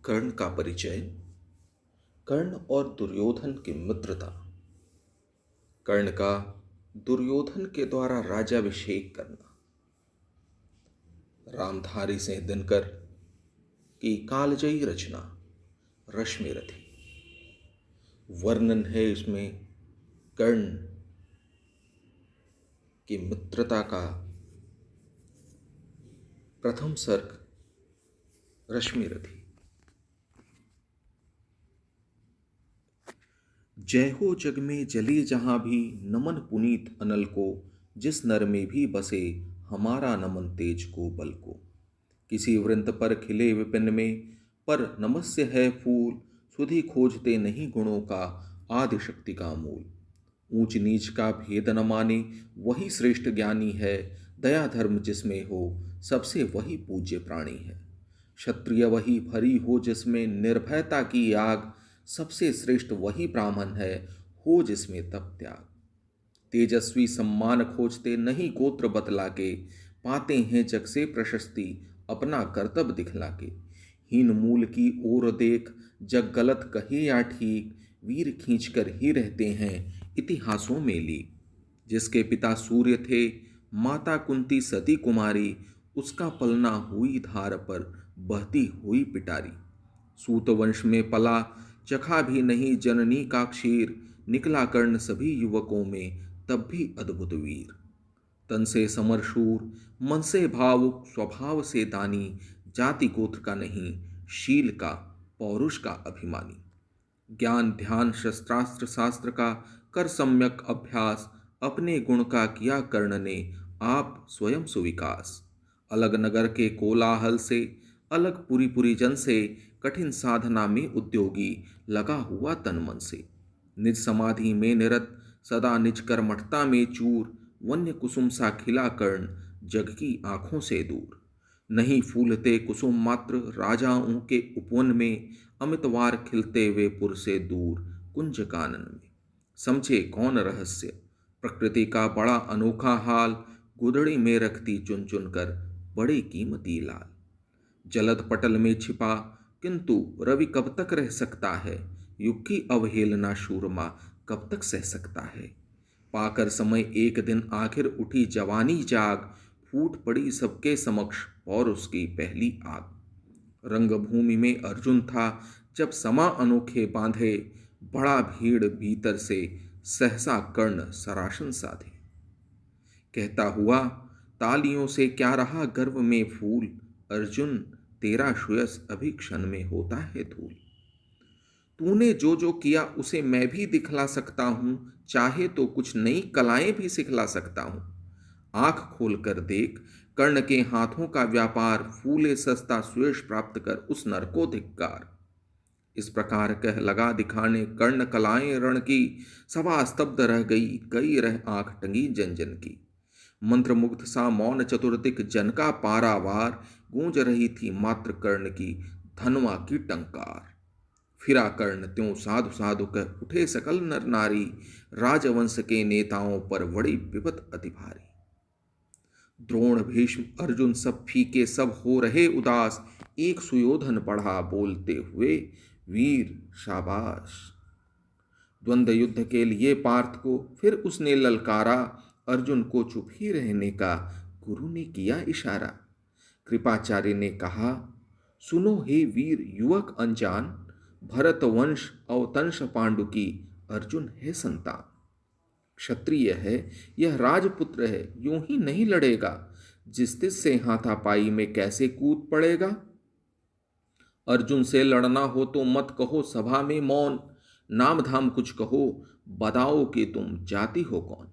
कर्ण का परिचय। कर्ण और दुर्योधन की मित्रता। कर्ण का दुर्योधन के द्वारा राज्याभिषेक करना। रामधारी सिंह दिनकर की कालजयी रचना रश्मिरथी। वर्णन है इसमें कर्ण की मित्रता का। प्रथम सर्ग रश्मिरथी। जय हो जग में जले जहां भी, नमन पुनीत अनल को। जिस नर में भी बसे, हमारा नमन तेज को बल को। किसी वृंत पर खिले विपिन में, पर नमस्य है फूल। सुधि खोजते नहीं गुणों का, आदि शक्ति का मूल। ऊंच नीच का भेद न माने, वही श्रेष्ठ ज्ञानी है। दया धर्म जिसमें हो, सबसे वही पूज्य प्राणी है। क्षत्रिय वही भरी हो जिसमें, निर्भयता की आग। सबसे श्रेष्ठ वही ब्राह्मण है, हो जिसमें तप त्याग। तेजस्वी सम्मान खोजते नहीं गोत्र बतला के, पाते हैं जग से प्रशस्ति अपना कर्तव्य दिखला के। हीन मूल की ओर देख, जग गलत कहे या ठीक, वीर खींचकर ही रहते हैं इतिहासों में ली। जिसके पिता सूर्य थे, माता कुंती सती कुमारी, उसका पलना हुई धार पर बहती हुई पिटारी। सूत वंश में पला, चखा भी नहीं जननी का क्षीर। निकला कर्ण सभी युवकों में, तब भी अद्भुत वीर। तन से समर शूर, मन से भावुक, स्वभाव से दानी। जाति गोत्र का नहीं, शील का पौरुष का अभिमानी। ज्ञान ध्यान शस्त्रास्त्र शास्त्र का, कर सम्यक अभ्यास। अपने गुण का किया कर्ण ने, आप स्वयं सुविकास। अलग नगर के कोलाहल से, अलग पुरी पुरी जन से। कठिन साधना में उद्योगी, लगा हुआ तन मन से। निज समाधि में निरत, सदा निज कर्मठता में चूर। वन्य कुसुम सा खिला कर्ण, जग की आंखों से दूर। नहीं फूलते कुसुम मात्र, राजाओं के उपवन में। अमितवार खिलते वे पुर से दूर, कुंज कानन में। समझे कौन रहस्य, प्रकृति का बड़ा अनोखा हाल। गुदड़ी में रखती चुन चुन कर, बड़े कीमती लाल। जलद पटल में छिपा, किंतु रवि कब तक रह सकता है। युग की अवहेलना शूरमा, कब तक सह सकता है। पाकर समय एक दिन, आखिर उठी जवानी जाग। फूट पड़ी सबके समक्ष, और उसकी पहली आग। रंगभूमि में अर्जुन था, जब समा अनोखे बांधे। बड़ा भीड़ भीतर से, सहसा कर्ण सरासन साधे। कहता हुआ, तालियों से क्या रहा गर्व में फूल। अर्जुन तेरा श्रेयस अभी क्षण में होता है धूल। तूने जो जो किया उसे मैं भी दिखला सकता हूं। चाहे तो कुछ नई कलाएं भी सिखला सकता हूं। आंख खोल कर देख, कर्ण के हाथों का व्यापार। फूले सस्ता सुयश प्राप्त कर, उस नर को धिक्कार। इस प्रकार कह लगा दिखाने कर्ण कलाएं रण की। सभा स्तब्ध रह गई, कई रह आंख टंगी जन जन की। मंत्रमुग्ध सा मौन चतुर्दिक, जन का पारावार। गूंज रही थी मात्र कर्ण की, धनवा की टंकार। फिरा कर्ण त्यों साधु साधु कह उठे सकल नर नारी। राजवंश के नेताओं पर बड़ी विपत अति भारी। द्रोण भीष्म अर्जुन सब फीके, सब हो रहे उदास। एक सुयोधन बढ़ा बोलते हुए, वीर शाबाश। द्वंद्व युद्ध के लिए पार्थ को फिर उसने ललकारा। अर्जुन को चुप ही रहने का गुरु ने किया इशारा। कृपाचार्य ने कहा, सुनो हे वीर युवक अनजान। भरत वंश अवतंश पांडु की, अर्जुन है संतान। क्षत्रिय है, यह राजपुत्र है, यूं ही नहीं लड़ेगा। जिस तिस से हाथापाई में कैसे कूद पड़ेगा। अर्जुन से लड़ना हो तो मत कहो सभा में मौन। नाम धाम कुछ कहो, बताओ कि तुम जाति हो कौन।